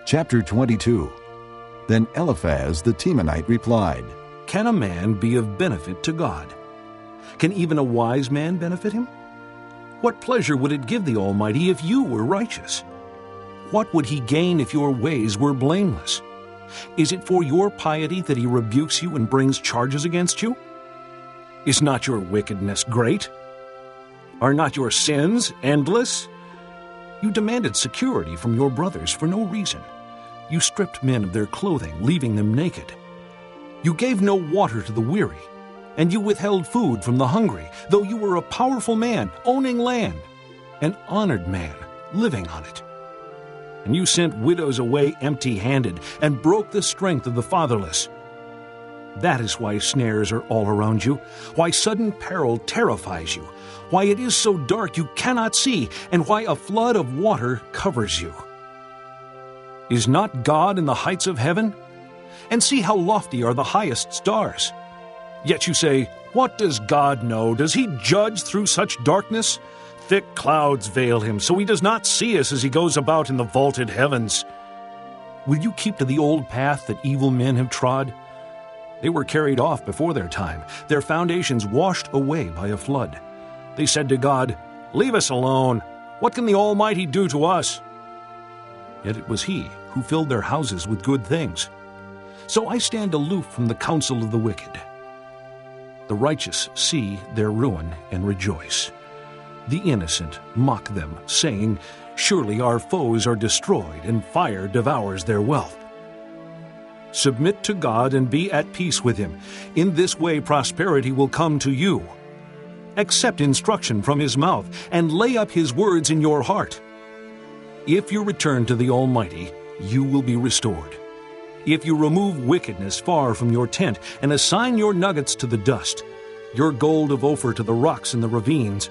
Chapter 22. Then Eliphaz the Temanite replied, Can a man be of benefit to God? Can even a wise man benefit him? What pleasure would it give the Almighty if you were righteous? What would he gain if your ways were blameless? Is it for your piety that he rebukes you and brings charges against you? Is not your wickedness great? Are not your sins endless? You demanded security from your brothers for no reason. You stripped men of their clothing, leaving them naked. You gave no water to the weary, and you withheld food from the hungry, though you were a powerful man, owning land, an honored man, living on it. And you sent widows away empty-handed and broke the strength of the fatherless. That is why snares are all around you, why sudden peril terrifies you, why it is so dark you cannot see, and why a flood of water covers you. Is not God in the heights of heaven? And see how lofty are the highest stars. Yet you say, What does God know? Does he judge through such darkness? Thick clouds veil him, so he does not see us as he goes about in the vaulted heavens. Will you keep to the old path that evil men have trod? They were carried off before their time, their foundations washed away by a flood. They said to God, Leave us alone. What can the Almighty do to us? Yet it was he who filled their houses with good things. So I stand aloof from the counsel of the wicked. The righteous see their ruin and rejoice. The innocent mock them, saying, Surely our foes are destroyed, and fire devours their wealth. Submit to God and be at peace with him. In this way prosperity will come to you. Accept instruction from his mouth, and lay up his words in your heart. If you return to the Almighty, you will be restored. If you remove wickedness far from your tent, and assign your nuggets to the dust, your gold of Ophir to the rocks in the ravines,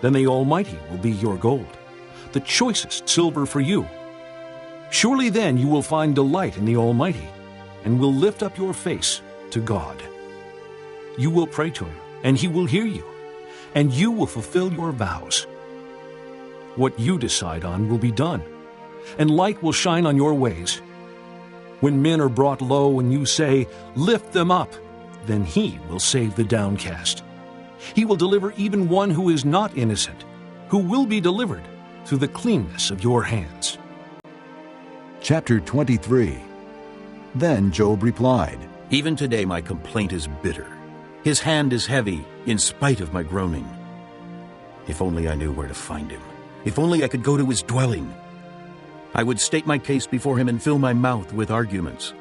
then the Almighty will be your gold, the choicest silver for you. Surely then you will find delight in the Almighty, and will lift up your face to God. You will pray to him, and he will hear you, and you will fulfill your vows. What you decide on will be done, and light will shine on your ways. When men are brought low and you say, Lift them up, then he will save the downcast. He will deliver even one who is not innocent, who will be delivered through the cleanness of your hands. Chapter 23. Then Job replied, Even today my complaint is bitter. His hand is heavy in spite of my groaning. If only I knew where to find him. If only I could go to his dwelling. I would state my case before him and fill my mouth with arguments.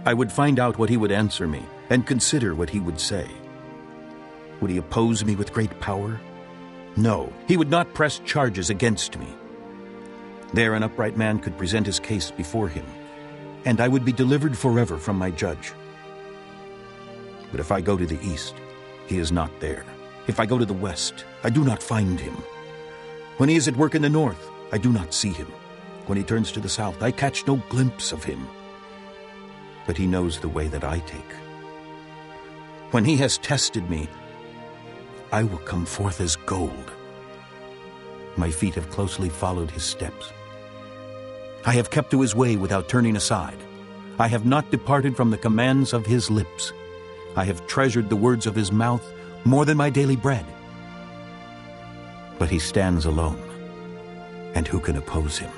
I would find out what he would answer me and consider what he would say. Would he oppose me with great power? No, he would not press charges against me. There an upright man could present his case before him, and I would be delivered forever from my judge. But if I go to the east, he is not there. If I go to the west, I do not find him. When he is at work in the north, I do not see him. When he turns to the south, I catch no glimpse of him. But he knows the way that I take. When he has tested me, I will come forth as gold. My feet have closely followed his steps. I have kept to his way without turning aside. I have not departed from the commands of his lips. I have treasured the words of his mouth more than my daily bread. But he stands alone, and who can oppose him?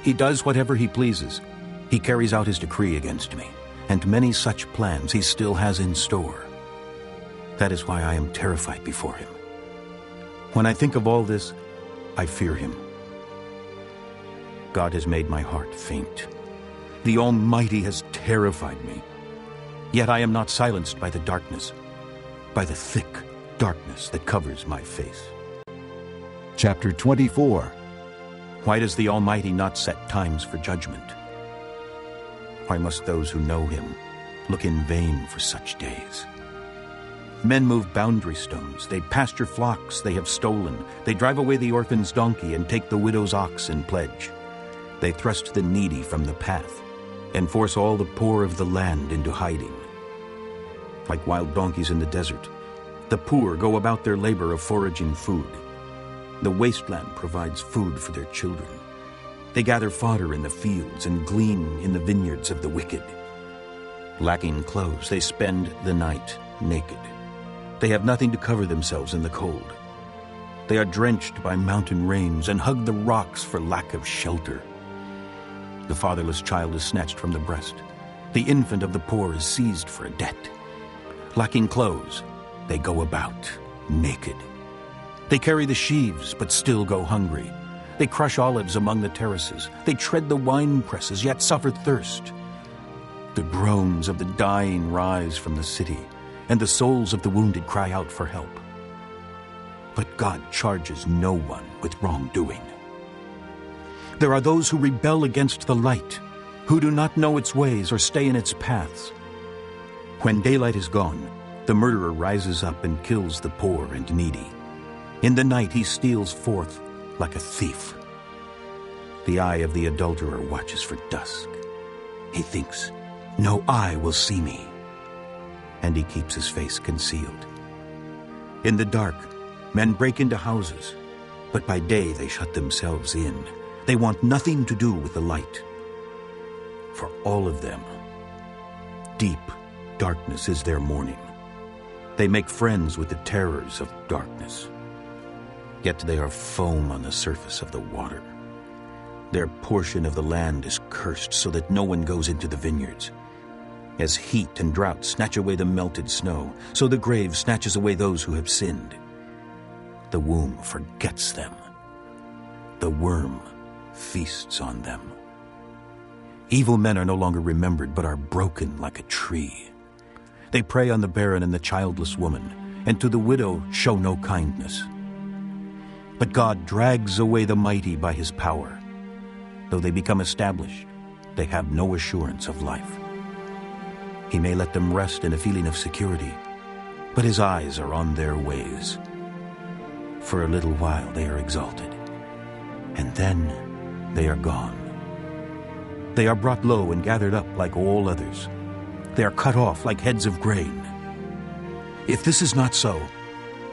He does whatever he pleases. He carries out his decree against me, and many such plans he still has in store. That is why I am terrified before him. When I think of all this, I fear him. God has made my heart faint. The Almighty has terrified me. Yet I am not silenced by the darkness, by the thick darkness that covers my face. Chapter 24. Why does the Almighty not set times for judgment? Why must those who know him look in vain for such days? Men move boundary stones, they pasture flocks they have stolen, they drive away the orphan's donkey and take the widow's ox in pledge. They thrust the needy from the path and force all the poor of the land into hiding. Like wild donkeys in the desert, the poor go about their labor of foraging food. The wasteland provides food for their children. They gather fodder in the fields and glean in the vineyards of the wicked. Lacking clothes, they spend the night naked. They have nothing to cover themselves in the cold. They are drenched by mountain rains and hug the rocks for lack of shelter. The fatherless child is snatched from the breast. The infant of the poor is seized for a debt. Lacking clothes, they go about naked. They carry the sheaves, but still go hungry. They crush olives among the terraces. They tread the wine presses, yet suffer thirst. The groans of the dying rise from the city, and the souls of the wounded cry out for help. But God charges no one with wrongdoing. There are those who rebel against the light, who do not know its ways or stay in its paths. When daylight is gone, the murderer rises up and kills the poor and needy. In the night he steals forth like a thief. The eye of the adulterer watches for dusk. He thinks, "No eye will see me," and he keeps his face concealed. In the dark, men break into houses, but by day they shut themselves in. They want nothing to do with the light. For all of them, deep darkness is their morning. They make friends with the terrors of darkness. Yet they are foam on the surface of the water. Their portion of the land is cursed so that no one goes into the vineyards. As heat and drought snatch away the melted snow, so the grave snatches away those who have sinned. The womb forgets them. The worm feasts on them. Evil men are no longer remembered, but are broken like a tree. They prey on the barren and the childless woman, and to the widow show no kindness. But God drags away the mighty by his power. Though they become established, they have no assurance of life. He may let them rest in a feeling of security, but his eyes are on their ways. For a little while they are exalted, and then they are gone. They are brought low and gathered up like all others. They are cut off like heads of grain. If this is not so,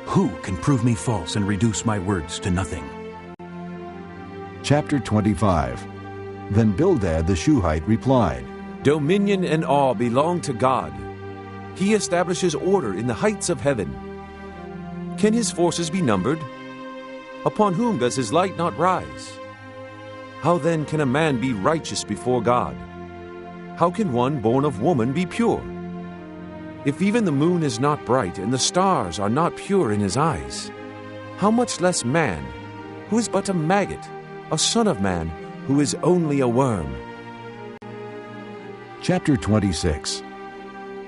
who can prove me false and reduce my words to nothing? Chapter 25. Then Bildad the Shuhite replied, Dominion and awe belong to God. He establishes order in the heights of heaven. Can his forces be numbered? Upon whom does his light not rise? How then can a man be righteous before God? How can one born of woman be pure? If even the moon is not bright and the stars are not pure in his eyes, how much less man, who is but a maggot, a son of man, who is only a worm? Chapter 26.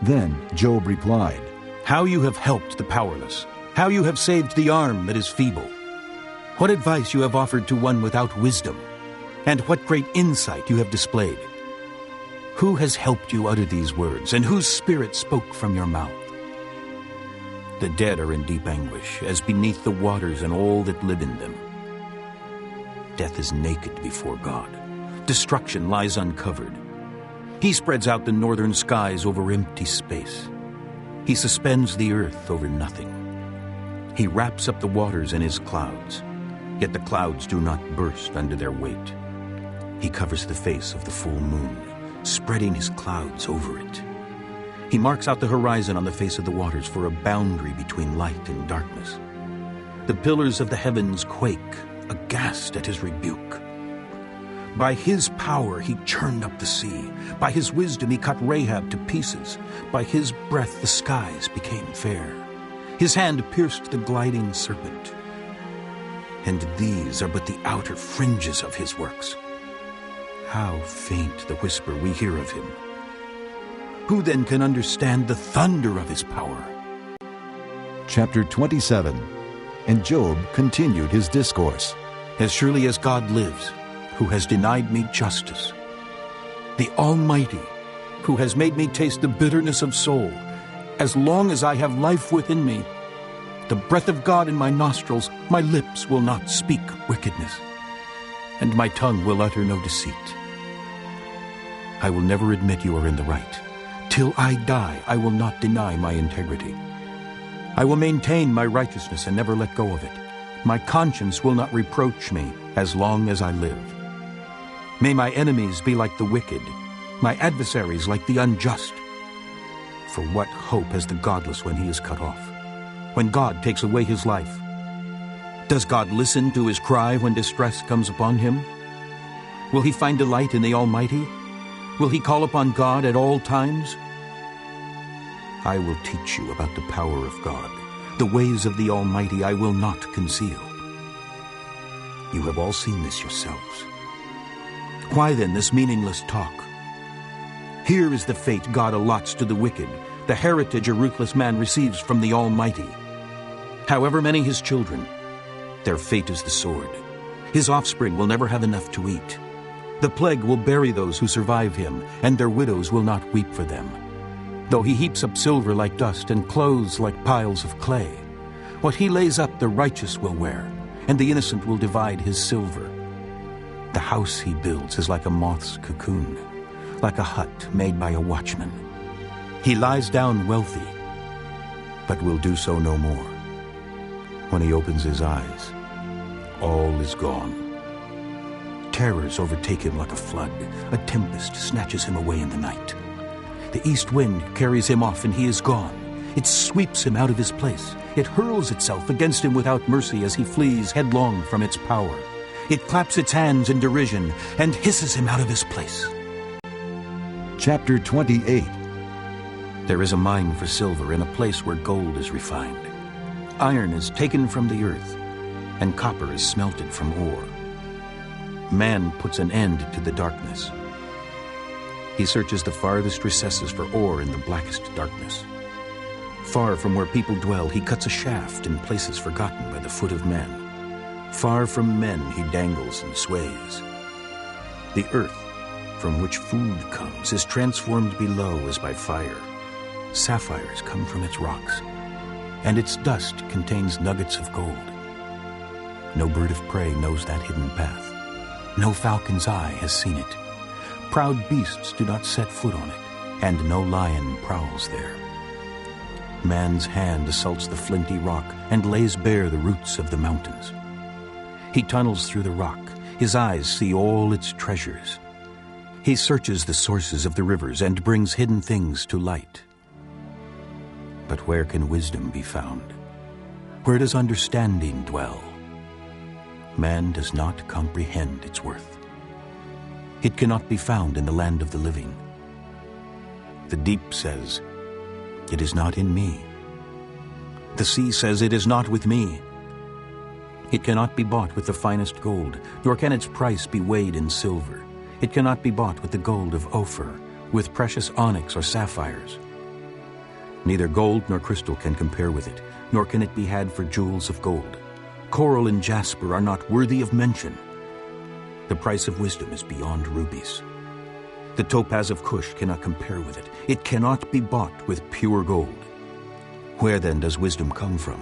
Then Job replied, How you have helped the powerless, how you have saved the arm that is feeble. What advice you have offered to one without wisdom, and what great insight you have displayed. Who has helped you utter these words, and whose spirit spoke from your mouth? The dead are in deep anguish, as beneath the waters and all that live in them. Death is naked before God. Destruction lies uncovered. He spreads out the northern skies over empty space. He suspends the earth over nothing. He wraps up the waters in his clouds, yet the clouds do not burst under their weight. He covers the face of the full moon, spreading his clouds over it. He marks out the horizon on the face of the waters for a boundary between light and darkness. The pillars of the heavens quake, aghast at his rebuke. By his power he churned up the sea. By his wisdom he cut Rahab to pieces. By his breath the skies became fair. His hand pierced the gliding serpent. And these are but the outer fringes of his works. How faint the whisper we hear of him. Who then can understand the thunder of his power? Chapter 27. And Job continued his discourse. As surely as God lives, who has denied me justice, the Almighty, who has made me taste the bitterness of soul, as long as I have life within me, the breath of God in my nostrils, my lips will not speak wickedness, and my tongue will utter no deceit. I will never admit you are in the right. Till I die, I will not deny my integrity. I will maintain my righteousness and never let go of it. My conscience will not reproach me as long as I live. May my enemies be like the wicked, my adversaries like the unjust. For what hope has the godless when he is cut off, when God takes away his life? Does God listen to his cry when distress comes upon him? Will he find delight in the Almighty? Will he call upon God at all times? I will teach you about the power of God. The ways of the Almighty I will not conceal. You have all seen this yourselves. Why then this meaningless talk? Here is the fate God allots to the wicked, the heritage a ruthless man receives from the Almighty. However many his children, their fate is the sword. His offspring will never have enough to eat. The plague will bury those who survive him, and their widows will not weep for them. Though he heaps up silver like dust and clothes like piles of clay, what he lays up the righteous will wear, and the innocent will divide his silver. The house he builds is like a moth's cocoon, like a hut made by a watchman. He lies down wealthy, but will do so no more. When he opens his eyes, all is gone. Terrors overtake him like a flood. A tempest snatches him away in the night. The east wind carries him off and he is gone. It sweeps him out of his place. It hurls itself against him without mercy as he flees headlong from its power. It claps its hands in derision and hisses him out of his place. Chapter 28. There is a mine for silver in a place where gold is refined. Iron is taken from the earth, and copper is smelted from ore. Man puts an end to the darkness. He searches the farthest recesses for ore in the blackest darkness. Far from where people dwell, he cuts a shaft in places forgotten by the foot of men. Far from men he dangles and sways. The earth, from which food comes, is transformed below as by fire. Sapphires come from its rocks, and its dust contains nuggets of gold. No bird of prey knows that hidden path. No falcon's eye has seen it. Proud beasts do not set foot on it, and no lion prowls there. Man's hand assaults the flinty rock and lays bare the roots of the mountains. He tunnels through the rock. His eyes see all its treasures. He searches the sources of the rivers and brings hidden things to light. But where can wisdom be found? Where does understanding dwell? Man does not comprehend its worth. It cannot be found in the land of the living. The deep says, "It is not in me." The sea says, "It is not with me." It cannot be bought with the finest gold, nor can its price be weighed in silver. It cannot be bought with the gold of Ophir, with precious onyx or sapphires. Neither gold nor crystal can compare with it, nor can it be had for jewels of gold. Coral and jasper are not worthy of mention. The price of wisdom is beyond rubies. The topaz of Cush cannot compare with it. It cannot be bought with pure gold. Where then does wisdom come from?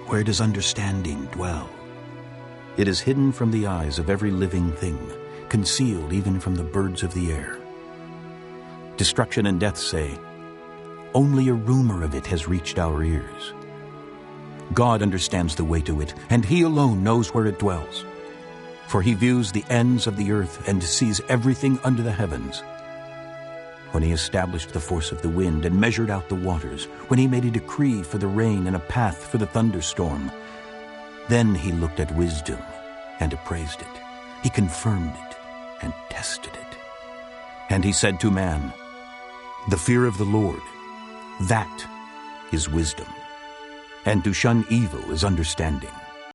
Where does understanding dwell? It is hidden from the eyes of every living thing, concealed even from the birds of the air. Destruction and death say, "Only a rumor of it has reached our ears." God understands the way to it, and he alone knows where it dwells. For he views the ends of the earth and sees everything under the heavens. When he established the force of the wind and measured out the waters, when he made a decree for the rain and a path for the thunderstorm, then he looked at wisdom and appraised it. He confirmed it and tested it. And he said to man, "The fear of the Lord, that is wisdom, and to shun evil is understanding."